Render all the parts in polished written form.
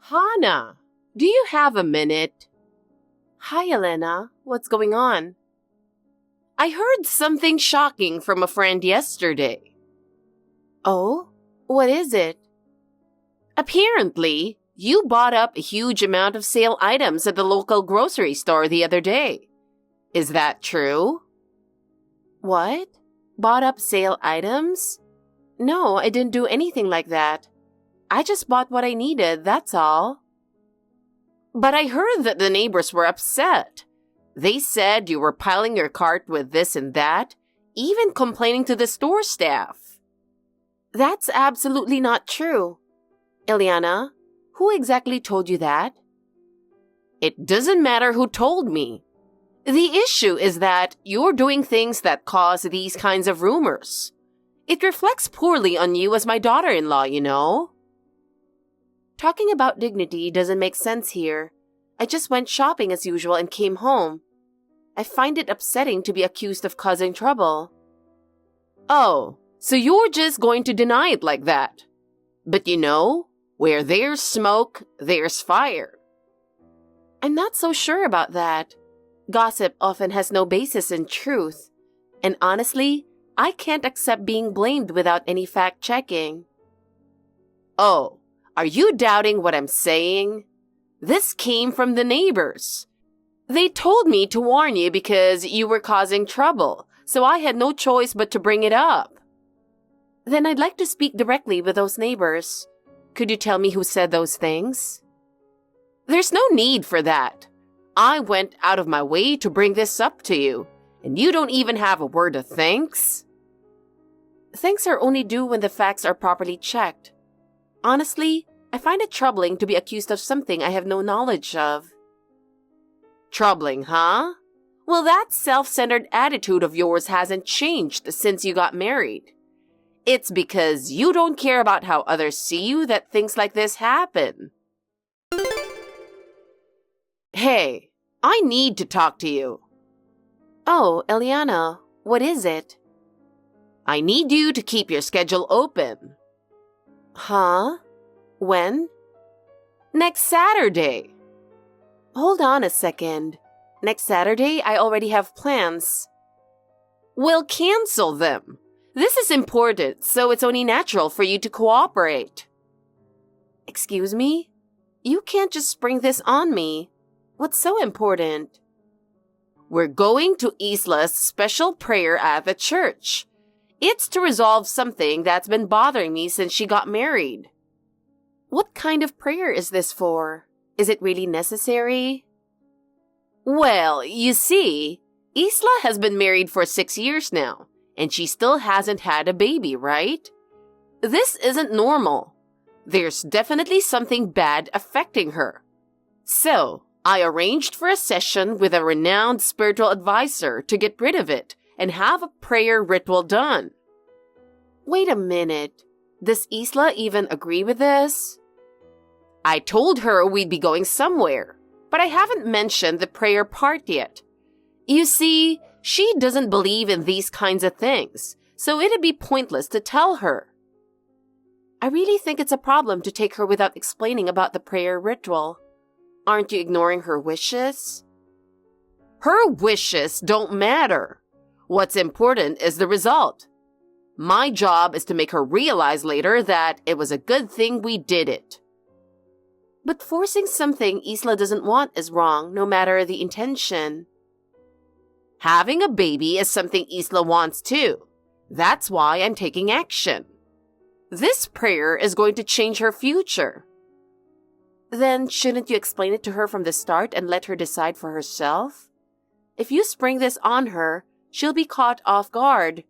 Hannah, do you have a minute? Hi, Elena. What's going on? I heard something shocking from a friend yesterday. Oh? What is it? Apparently, you bought up a huge amount of sale items at the local grocery store the other day. Is that true? What? Bought up sale items? No, I didn't do anything like that. I just bought what I needed, that's all. But I heard that the neighbors were upset. They said you were piling your cart with this and that, even complaining to the store staff. That's absolutely not true. Eliana, who exactly told you that? It doesn't matter who told me. The issue is that you're doing things that cause these kinds of rumors. It reflects poorly on you as my daughter-in-law, you know. Talking about dignity doesn't make sense here. I just went shopping as usual and came home. I find it upsetting to be accused of causing trouble. Oh, so you're just going to deny it like that. But you know, where there's smoke, there's fire. I'm not so sure about that. Gossip often has no basis in truth. And honestly, I can't accept being blamed without any fact-checking. Oh, are you doubting what I'm saying? This came from the neighbors. They told me to warn you because you were causing trouble, so I had no choice but to bring it up. Then I'd like to speak directly with those neighbors. Could you tell me who said those things? There's no need for that. I went out of my way to bring this up to you, and you don't even have a word of thanks? Thanks are only due when the facts are properly checked. Honestly, I find it troubling to be accused of something I have no knowledge of. Troubling, huh? Well, that self-centered attitude of yours hasn't changed since you got married. It's because you don't care about how others see you that things like this happen. Hey, I need to talk to you. Oh, Eliana, what is it? I need you to keep your schedule open. Huh? When? Next Saturday. Hold on a second. Next Saturday, I already have plans. We'll cancel them. This is important, so it's only natural for you to cooperate. Excuse me? You can't just spring this on me. What's so important? We're going to Isla's special prayer at the church. It's to resolve something that's been bothering me since she got married. What kind of prayer is this for? Is it really necessary? Well, you see, Isla has been married for 6 years now, and she still hasn't had a baby, right? This isn't normal. There's definitely something bad affecting her. So, I arranged for a session with a renowned spiritual advisor to get rid of it and have a prayer ritual done. Wait a minute. Does Isla even agree with this? I told her we'd be going somewhere, but I haven't mentioned the prayer part yet. You see, she doesn't believe in these kinds of things, so it'd be pointless to tell her. I really think it's a problem to take her without explaining about the prayer ritual. Aren't you ignoring her wishes? Her wishes don't matter. What's important is the result. My job is to make her realize later that it was a good thing we did it. But forcing something Isla doesn't want is wrong, no matter the intention. Having a baby is something Isla wants too. That's why I'm taking action. This prayer is going to change her future. Then shouldn't you explain it to her from the start and let her decide for herself? If you spring this on her, she'll be caught off guard.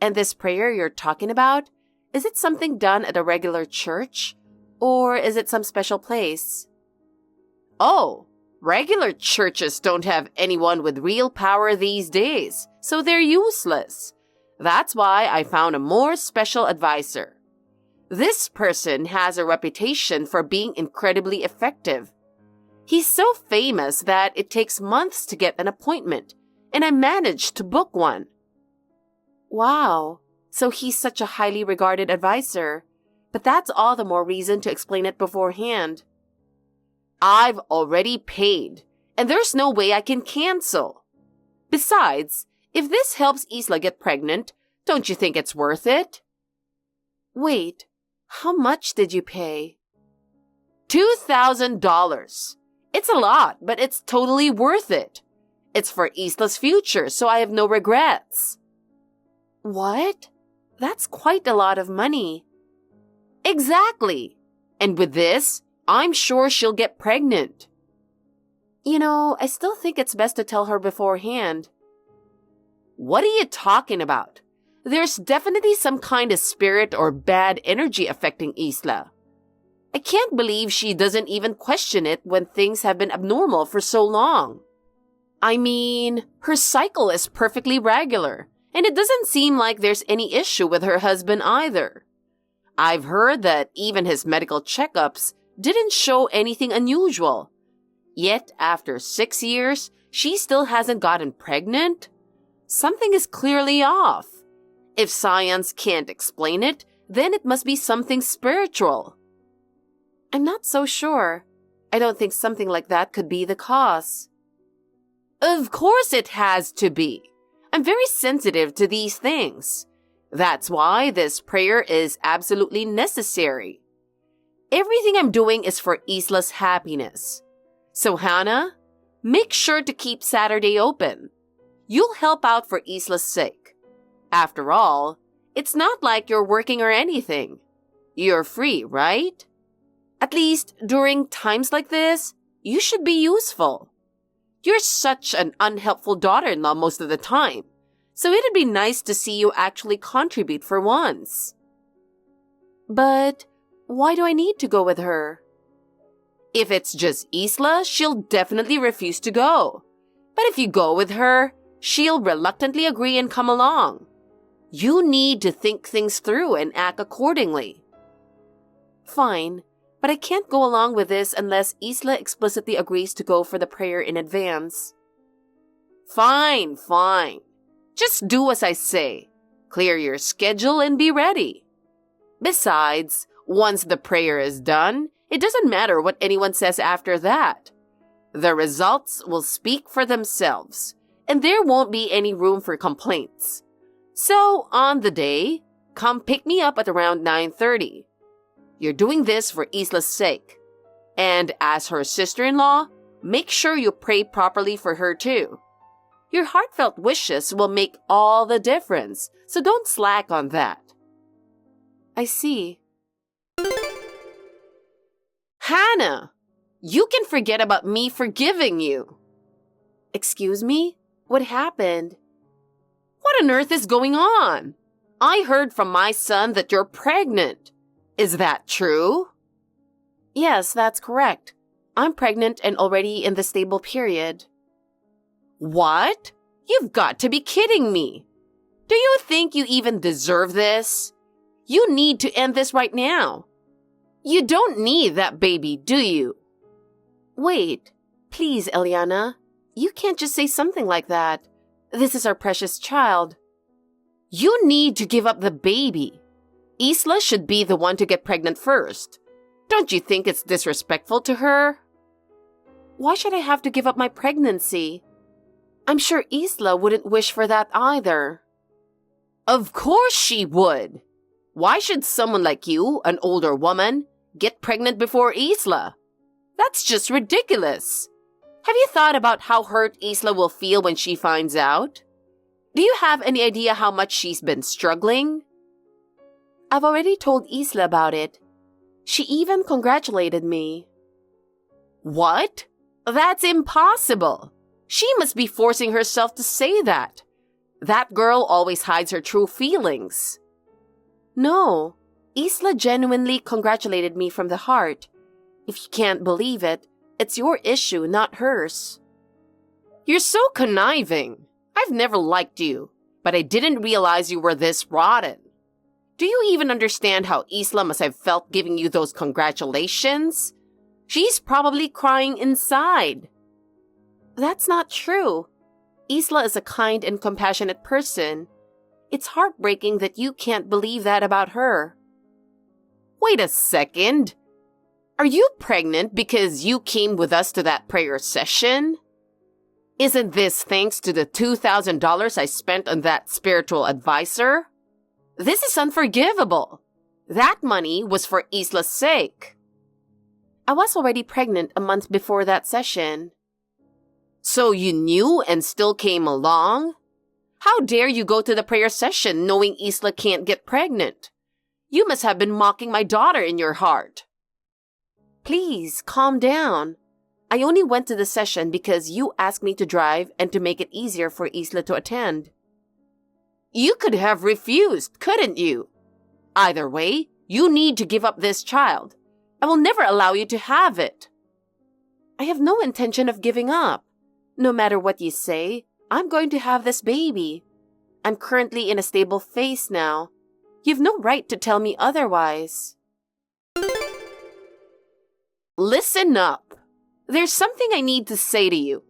And this prayer you're talking about, is it something done at a regular church? Or is it some special place? Oh, regular churches don't have anyone with real power these days, so they're useless. That's why I found a more special advisor. This person has a reputation for being incredibly effective. He's so famous that it takes months to get an appointment, and I managed to book one. Wow, so he's such a highly regarded advisor. But that's all the more reason to explain it beforehand. I've already paid, and there's no way I can cancel. Besides, if this helps Isla get pregnant, don't you think it's worth it? Wait, how much did you pay? $2,000. It's a lot, but it's totally worth it. It's for Isla's future, so I have no regrets. What? That's quite a lot of money. Exactly. And with this, I'm sure she'll get pregnant. I still think it's best to tell her beforehand. What are you talking about? There's definitely some kind of spirit or bad energy affecting Isla. I can't believe she doesn't even question it when things have been abnormal for so long. I mean, her cycle is perfectly regular, and it doesn't seem like there's any issue with her husband either. I've heard that even his medical checkups didn't show anything unusual. Yet, after 6 years, she still hasn't gotten pregnant? Something is clearly off. If science can't explain it, then it must be something spiritual. I'm not so sure. I don't think something like that could be the cause. Of course it has to be. I'm very sensitive to these things. That's why this prayer is absolutely necessary. Everything I'm doing is for Isla's happiness. So Hannah, make sure to keep Saturday open. You'll help out for Isla's sake. After all, it's not like you're working or anything. You're free, right? At least during times like this, you should be useful. You're such an unhelpful daughter-in-law most of the time, so it'd be nice to see you actually contribute for once. But why do I need to go with her? If it's just Isla, she'll definitely refuse to go. But if you go with her, she'll reluctantly agree and come along. You need to think things through and act accordingly. Fine, but I can't go along with this unless Isla explicitly agrees to go for the prayer in advance. Fine. Just do as I say. Clear your schedule and be ready. Besides, once the prayer is done, it doesn't matter what anyone says after that. The results will speak for themselves, and there won't be any room for complaints. So, on the day, come pick me up at around 9:30. You're doing this for Isla's sake. And as her sister-in-law, make sure you pray properly for her too. Your heartfelt wishes will make all the difference, so don't slack on that. I see. Hannah, you can forget about me forgiving you. Excuse me? What happened? What on earth is going on? I heard from my son that you're pregnant. Is that true? Yes, that's correct. I'm pregnant and already in the stable period. What? You've got to be kidding me. Do you think you even deserve this? You need to end this right now. You don't need that baby, do you? Wait, please, Eliana. You can't just say something like that. This is our precious child. You need to give up the baby. Isla should be the one to get pregnant first. Don't you think it's disrespectful to her? Why should I have to give up my pregnancy? I'm sure Isla wouldn't wish for that either. Of course she would. Why should someone like you, an older woman, get pregnant before Isla? That's just ridiculous. Have you thought about how hurt Isla will feel when she finds out? Do you have any idea how much she's been struggling? I've already told Isla about it. She even congratulated me. What? That's impossible. She must be forcing herself to say that. That girl always hides her true feelings. No, Isla genuinely congratulated me from the heart. If you can't believe it, it's your issue, not hers. You're so conniving. I've never liked you, but I didn't realize you were this rotten. Do you even understand how Isla must have felt giving you those congratulations? She's probably crying inside. That's not true. Isla is a kind and compassionate person. It's heartbreaking that you can't believe that about her. Wait a second. Are you pregnant because you came with us to that prayer session? Isn't this thanks to the $2,000 I spent on that spiritual advisor? This is unforgivable. That money was for Isla's sake. I was already pregnant a month before that session. So you knew and still came along? How dare you go to the prayer session knowing Isla can't get pregnant? You must have been mocking my daughter in your heart. Please, calm down. I only went to the session because you asked me to drive and to make it easier for Isla to attend. You could have refused, couldn't you? Either way, you need to give up this child. I will never allow you to have it. I have no intention of giving up. No matter what you say, I'm going to have this baby. I'm currently in a stable phase now. You've no right to tell me otherwise. Listen up. There's something I need to say to you.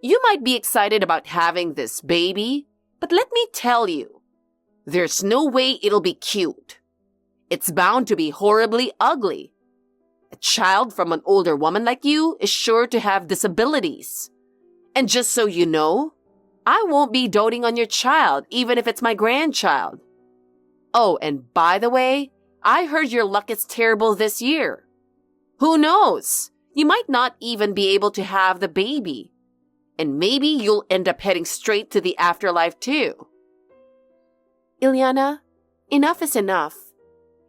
You might be excited about having this baby, but let me tell you, there's no way it'll be cute. It's bound to be horribly ugly. A child from an older woman like you is sure to have disabilities. And just so you know, I won't be doting on your child, even if it's my grandchild. Oh, and by the way, I heard your luck is terrible this year. Who knows? You might not even be able to have the baby. And maybe you'll end up heading straight to the afterlife too. Ileana, enough is enough.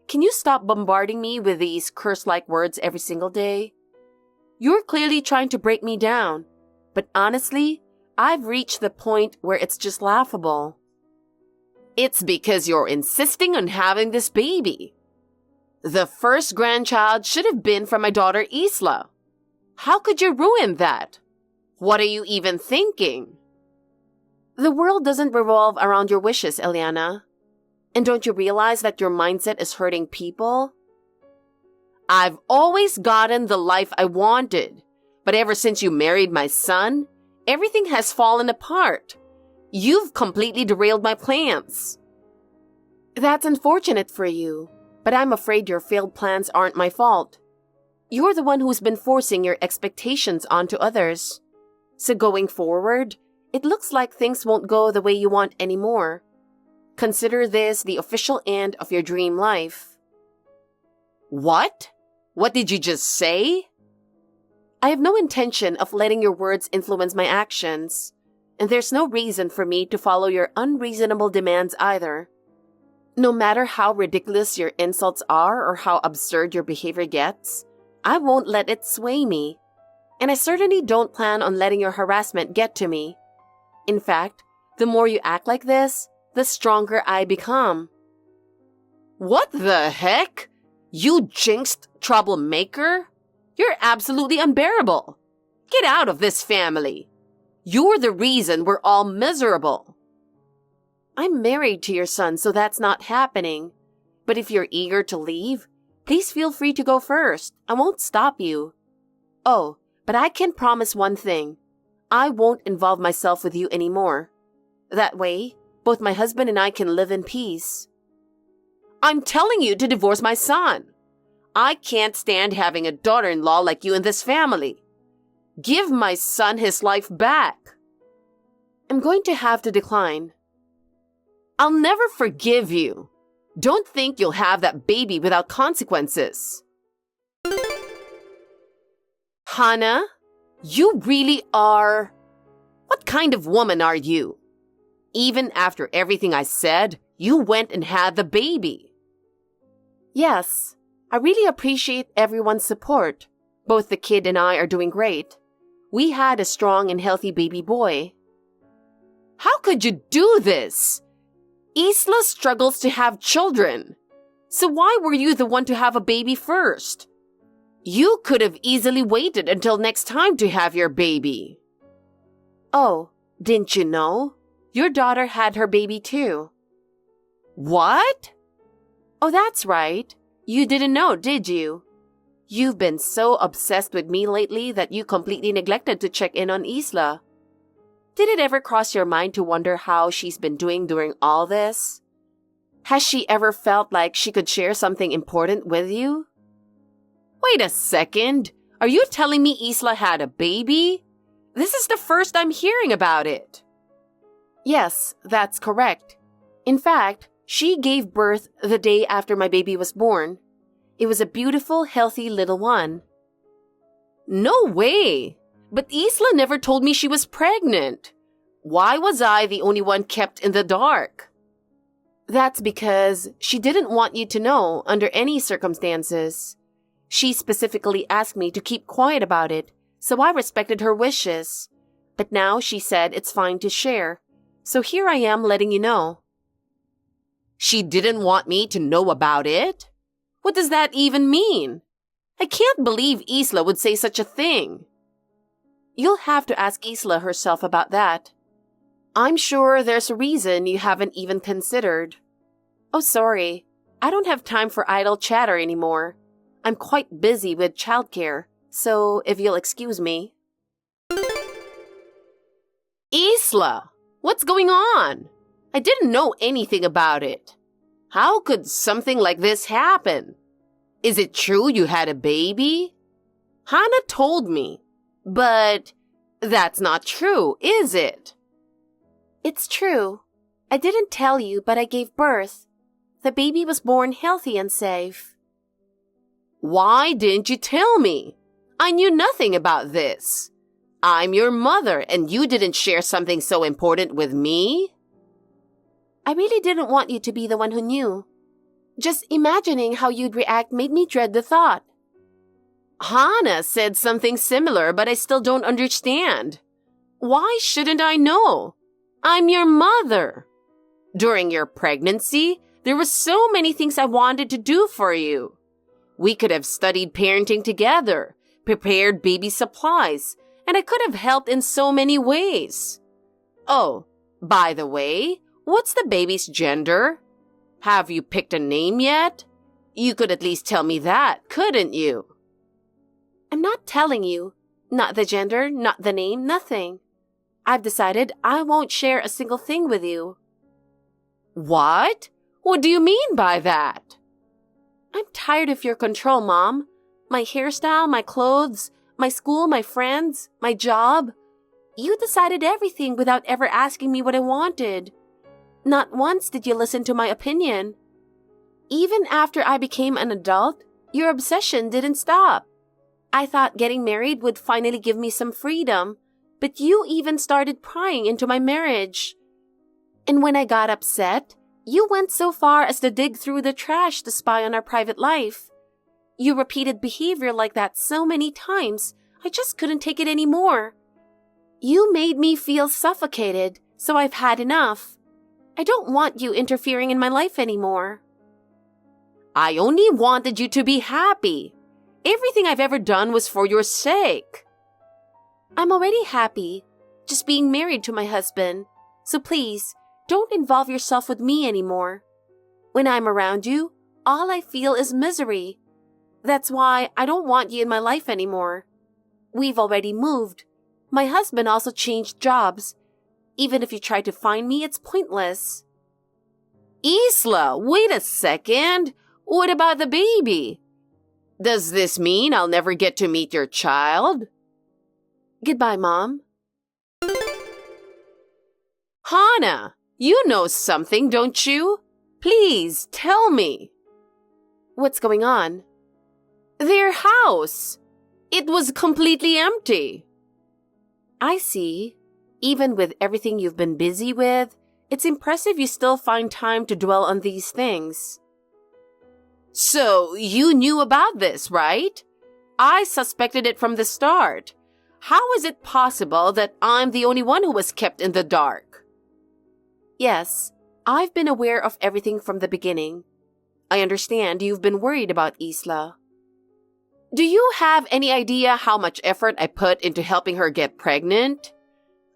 Can you stop bombarding me with these curse-like words every single day? You're clearly trying to break me down, but honestly, I've reached the point where it's just laughable. It's because you're insisting on having this baby. The first grandchild should have been from my daughter Isla. How could you ruin that? What are you even thinking? The world doesn't revolve around your wishes, Eliana. And don't you realize that your mindset is hurting people? I've always gotten the life I wanted, but ever since you married my son, everything has fallen apart. You've completely derailed my plans. That's unfortunate for you, but I'm afraid your failed plans aren't my fault. You're the one who's been forcing your expectations onto others. So going forward, it looks like things won't go the way you want anymore. Consider this the official end of your dream life. What? What did you just say? I have no intention of letting your words influence my actions, and there's no reason for me to follow your unreasonable demands either. No matter how ridiculous your insults are or how absurd your behavior gets, I won't let it sway me. And I certainly don't plan on letting your harassment get to me. In fact, the more you act like this, the stronger I become. What the heck? You jinxed troublemaker? You're absolutely unbearable. Get out of this family. You're the reason we're all miserable. I'm married to your son, so that's not happening. But if you're eager to leave, please feel free to go first. I won't stop you. Oh, but I can promise one thing. I won't involve myself with you anymore. That way, both my husband and I can live in peace. I'm telling you to divorce my son. I can't stand having a daughter-in-law like you in this family. Give my son his life back. I'm going to have to decline. I'll never forgive you. Don't think you'll have that baby without consequences. Hannah, you really are... What kind of woman are you? Even after everything I said, you went and had the baby. Yes, I really appreciate everyone's support. Both the kid and I are doing great. We had a strong and healthy baby boy. How could you do this? Isla struggles to have children. So why were you the one to have a baby first? You could have easily waited until next time to have your baby. Oh, didn't you know? Your daughter had her baby too. What? Oh, that's right. You didn't know, did you? You've been so obsessed with me lately that you completely neglected to check in on Isla. Did it ever cross your mind to wonder how she's been doing during all this? Has she ever felt like she could share something important with you? Wait a second. Are you telling me Isla had a baby? This is the first I'm hearing about it. Yes, that's correct. In fact, she gave birth the day after my baby was born. It was a beautiful, healthy little one. No way! But Isla never told me she was pregnant. Why was I the only one kept in the dark? That's because she didn't want you to know under any circumstances. She specifically asked me to keep quiet about it, so I respected her wishes. But now she said it's fine to share. So here I am letting you know. She didn't want me to know about it? What does that even mean? I can't believe Isla would say such a thing. You'll have to ask Isla herself about that. I'm sure there's a reason you haven't even considered. Oh, sorry. I don't have time for idle chatter anymore. I'm quite busy with childcare, so if you'll excuse me. Isla, what's going on? I didn't know anything about it. How could something like this happen? Is it true you had a baby? Hannah told me, but that's not true, is it? It's true. I didn't tell you, but I gave birth. The baby was born healthy and safe. Why didn't you tell me? I knew nothing about this. I'm your mother, and you didn't share something so important with me? I really didn't want you to be the one who knew. Just imagining how you'd react made me dread the thought. Hannah said something similar, but I still don't understand. Why shouldn't I know? I'm your mother. During your pregnancy, there were so many things I wanted to do for you. We could have studied parenting together, prepared baby supplies, and I could have helped in so many ways. Oh, by the way, what's the baby's gender? Have you picked a name yet? You could at least tell me that, couldn't you? I'm not telling you. Not the gender, not the name, nothing. I've decided I won't share a single thing with you. What? What do you mean by that? I'm tired of your control, Mom. My hairstyle, my clothes, my school, my friends, my job. You decided everything without ever asking me what I wanted. Not once did you listen to my opinion. Even after I became an adult, your obsession didn't stop. I thought getting married would finally give me some freedom, but you even started prying into my marriage. And when I got upset, you went so far as to dig through the trash to spy on our private life. You repeated behavior like that so many times, I just couldn't take it anymore. You made me feel suffocated, so I've had enough. I don't want you interfering in my life anymore. I only wanted you to be happy. Everything I've ever done was for your sake. I'm already happy, just being married to my husband. So please, don't involve yourself with me anymore. When I'm around you, all I feel is misery. That's why I don't want you in my life anymore. We've already moved. My husband also changed jobs. Even if you try to find me, it's pointless. Isla, wait a second. What about the baby? Does this mean I'll never get to meet your child? Goodbye, Mom. Hannah, you know something, don't you? Please, tell me. What's going on? Their house. It was completely empty. I see. Even with everything you've been busy with, it's impressive you still find time to dwell on these things. So, you knew about this, right? I suspected it from the start. How is it possible that I'm the only one who was kept in the dark? Yes, I've been aware of everything from the beginning. I understand you've been worried about Isla. Do you have any idea how much effort I put into helping her get pregnant?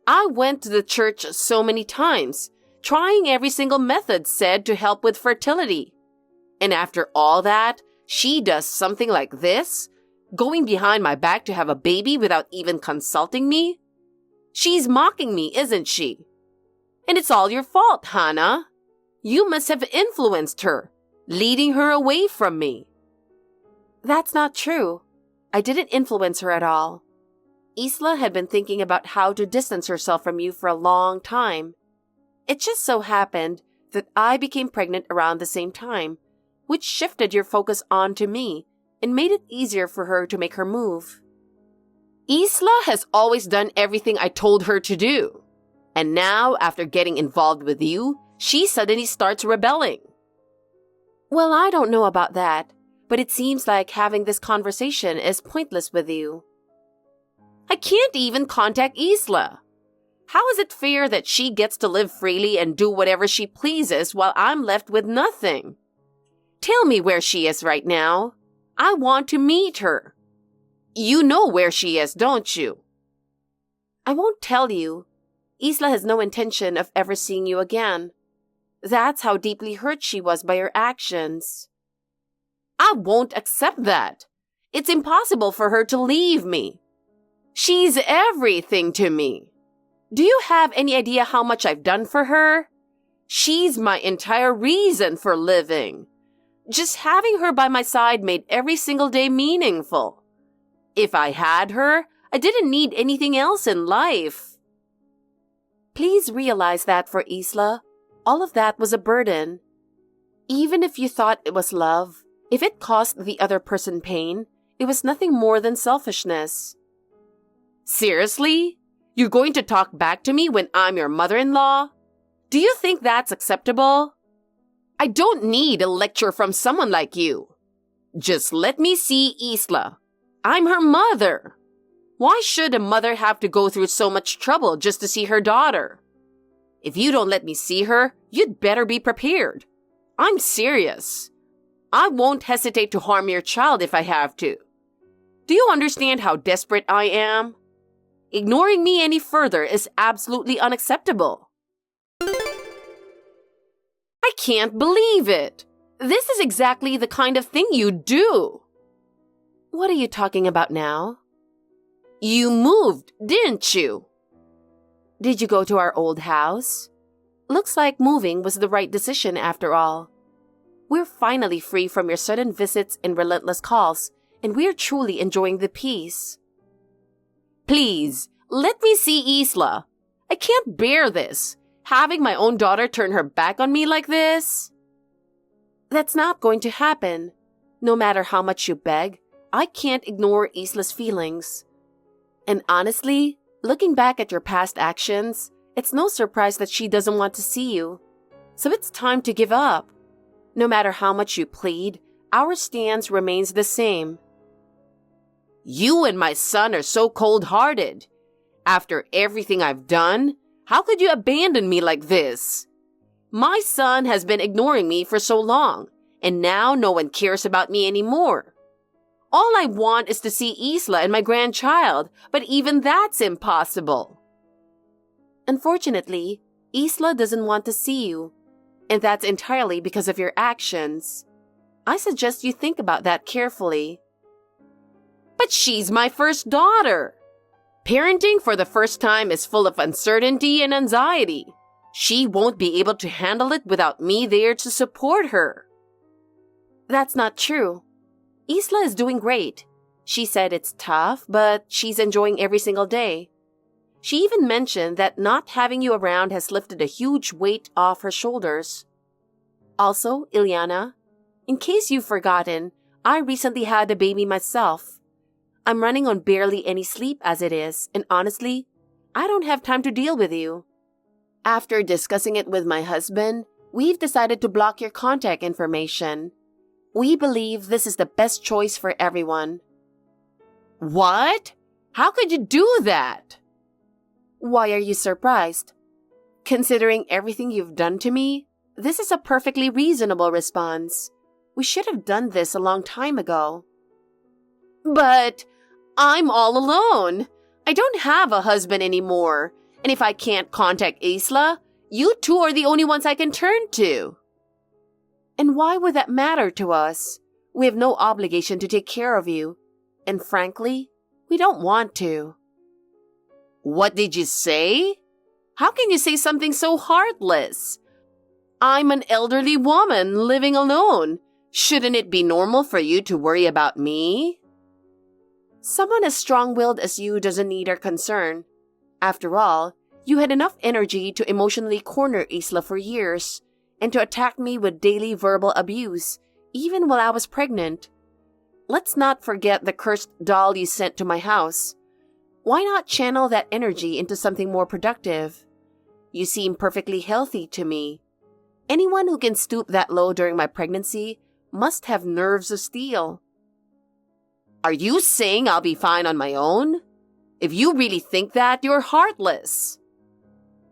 I went to the church so many times, trying every single method said to help with fertility. And after all that, she does something like this, going behind my back to have a baby without even consulting me? She's mocking me, isn't she? And it's all your fault, Hannah. You must have influenced her, leading her away from me. That's not true. I didn't influence her at all. Isla had been thinking about how to distance herself from you for a long time. It just so happened that I became pregnant around the same time, which shifted your focus onto me and made it easier for her to make her move. Isla has always done everything I told her to do. And now, after getting involved with you, she suddenly starts rebelling. Well, I don't know about that, but it seems like having this conversation is pointless with you. I can't even contact Isla. How is it fair that she gets to live freely and do whatever she pleases while I'm left with nothing? Tell me where she is right now. I want to meet her. You know where she is, don't you? I won't tell you. Isla has no intention of ever seeing you again. That's how deeply hurt she was by your actions. I won't accept that. It's impossible for her to leave me. She's everything to me. Do you have any idea how much I've done for her? She's my entire reason for living. Just having her by my side made every single day meaningful. If I had her, I didn't need anything else in life. Please realize that for Isla, all of that was a burden. Even if you thought it was love, if it caused the other person pain, it was nothing more than selfishness. Seriously? You're going to talk back to me when I'm your mother-in-law? Do you think that's acceptable? I don't need a lecture from someone like you. Just let me see Isla. I'm her mother. Why should a mother have to go through so much trouble just to see her daughter? If you don't let me see her, you'd better be prepared. I'm serious. I won't hesitate to harm your child if I have to. Do you understand how desperate I am? Ignoring me any further is absolutely unacceptable. I can't believe it. This is exactly the kind of thing you do. What are you talking about now? You moved, didn't you? Did you go to our old house? Looks like moving was the right decision after all. We're finally free from your sudden visits and relentless calls, and we're truly enjoying the peace. Please, let me see Isla. I can't bear this. Having my own daughter turn her back on me like this. That's not going to happen. No matter how much you beg, I can't ignore Isla's feelings. And honestly, looking back at your past actions, it's no surprise that she doesn't want to see you. So it's time to give up. No matter how much you plead, our stance remains the same. You and my son are so cold-hearted. After everything I've done, how could you abandon me like this? My son has been ignoring me for so long, and now no one cares about me anymore. All I want is to see Isla and my grandchild, but even that's impossible. Unfortunately, Isla doesn't want to see you, and that's entirely because of your actions. I suggest you think about that carefully. But she's my first daughter. Parenting for the first time is full of uncertainty and anxiety. She won't be able to handle it without me there to support her. That's not true. Isla is doing great. She said it's tough, but she's enjoying every single day. She even mentioned that not having you around has lifted a huge weight off her shoulders. Also, Ilyana, in case you've forgotten, I recently had a baby myself. I'm running on barely any sleep as it is, and honestly, I don't have time to deal with you. After discussing it with my husband, we've decided to block your contact information. We believe this is the best choice for everyone. What? How could you do that? Why are you surprised? Considering everything you've done to me, this is a perfectly reasonable response. We should have done this a long time ago. But I'm all alone. I don't have a husband anymore. And if I can't contact Isla, you two are the only ones I can turn to. And why would that matter to us? We have no obligation to take care of you. And frankly, we don't want to. What did you say? How can you say something so heartless? I'm an elderly woman living alone. Shouldn't it be normal for you to worry about me? Someone as strong-willed as you doesn't need our concern. After all, you had enough energy to emotionally corner Isla for years and to attack me with daily verbal abuse, even while I was pregnant. Let's not forget the cursed doll you sent to my house. Why not channel that energy into something more productive? You seem perfectly healthy to me. Anyone who can stoop that low during my pregnancy must have nerves of steel. Are you saying I'll be fine on my own? If you really think that, you're heartless.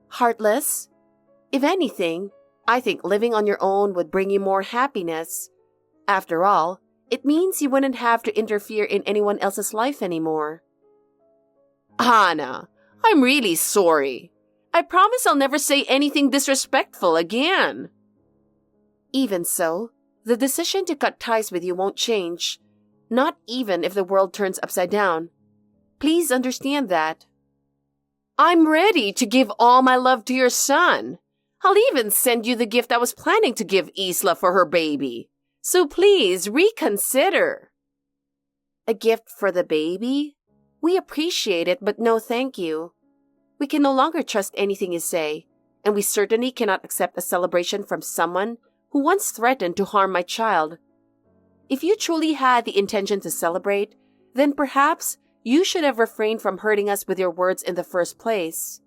Heartless? If anything, I think living on your own would bring you more happiness. After all, it means you wouldn't have to interfere in anyone else's life anymore. Hannah, I'm really sorry. I promise I'll never say anything disrespectful again. Even so, the decision to cut ties with you won't change, not even if the world turns upside down. Please understand that. I'm ready to give all my love to your son. I'll even send you the gift I was planning to give Isla for her baby. So please reconsider. A gift for the baby? We appreciate it, but no thank you. We can no longer trust anything you say, and we certainly cannot accept a celebration from someone who once threatened to harm my child. If you truly had the intention to celebrate, then perhaps you should have refrained from hurting us with your words in the first place.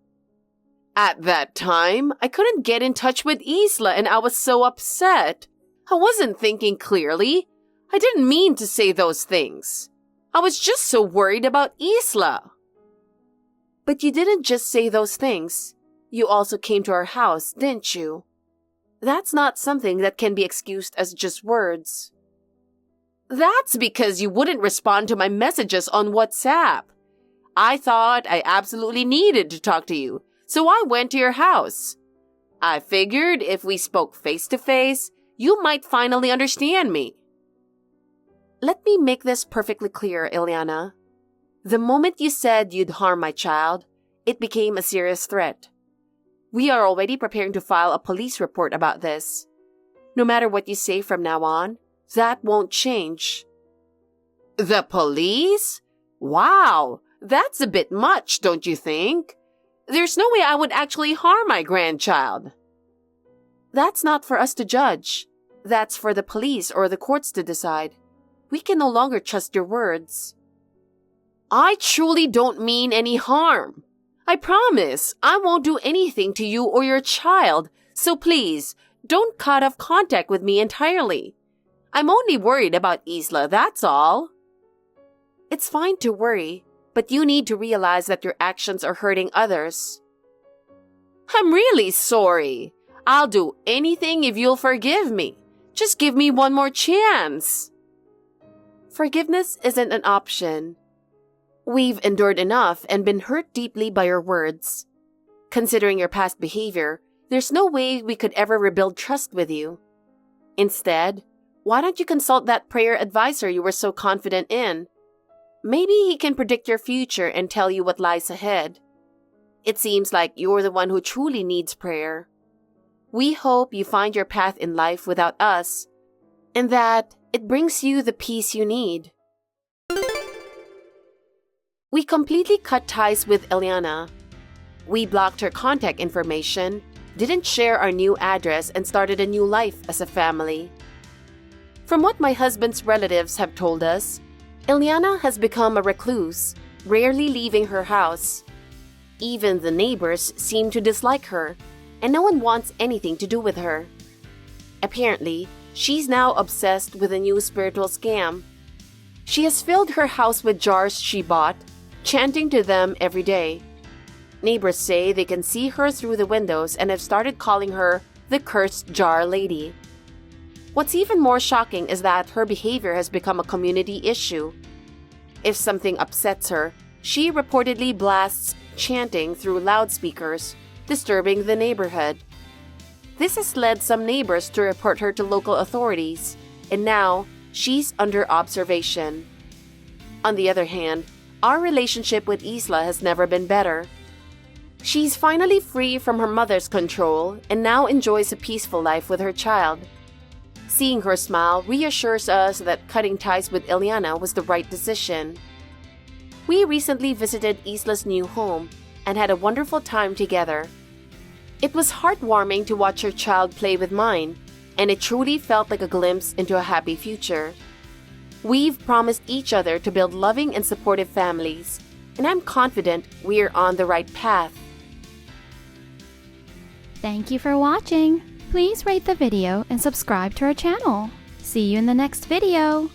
At that time, I couldn't get in touch with Isla and I was so upset. I wasn't thinking clearly. I didn't mean to say those things. I was just so worried about Isla. But you didn't just say those things. You also came to our house, didn't you? That's not something that can be excused as just words. That's because you wouldn't respond to my messages on WhatsApp. I thought I absolutely needed to talk to you, so I went to your house. I figured if we spoke face to face, you might finally understand me. Let me make this perfectly clear, Ileana. The moment you said you'd harm my child, it became a serious threat. We are already preparing to file a police report about this. No matter what you say from now on, that won't change. The police? Wow, that's a bit much, don't you think? There's no way I would actually harm my grandchild. That's not for us to judge. That's for the police or the courts to decide. We can no longer trust your words. I truly don't mean any harm. I promise I won't do anything to you or your child, so please, don't cut off contact with me entirely. I'm only worried about Isla, that's all. It's fine to worry, but you need to realize that your actions are hurting others. I'm really sorry. I'll do anything if you'll forgive me. Just give me one more chance. Forgiveness isn't an option. We've endured enough and been hurt deeply by your words. Considering your past behavior, there's no way we could ever rebuild trust with you. Instead, why don't you consult that prayer advisor you were so confident in? Maybe he can predict your future and tell you what lies ahead. It seems like you're the one who truly needs prayer. We hope you find your path in life without us, and that it brings you the peace you need. We completely cut ties with Eliana. We blocked her contact information, didn't share our new address, and started a new life as a family. From what my husband's relatives have told us, Eliana has become a recluse, rarely leaving her house. Even the neighbors seem to dislike her, and no one wants anything to do with her. Apparently, she's now obsessed with a new spiritual scam. She has filled her house with jars she bought, chanting to them every day. Neighbors say they can see her through the windows and have started calling her the Cursed Jar Lady. What's even more shocking is that her behavior has become a community issue. If something upsets her, she reportedly blasts chanting through loudspeakers, disturbing the neighborhood. This has led some neighbors to report her to local authorities, and now she's under observation. On the other hand, our relationship with Isla has never been better. She's finally free from her mother's control and now enjoys a peaceful life with her child. Seeing her smile reassures us that cutting ties with Ileana was the right decision. We recently visited Isla's new home and had a wonderful time together. It was heartwarming to watch her child play with mine, and it truly felt like a glimpse into a happy future. We've promised each other to build loving and supportive families, and I'm confident we're on the right path. Thank you for watching. Please rate the video and subscribe to our channel. See you in the next video.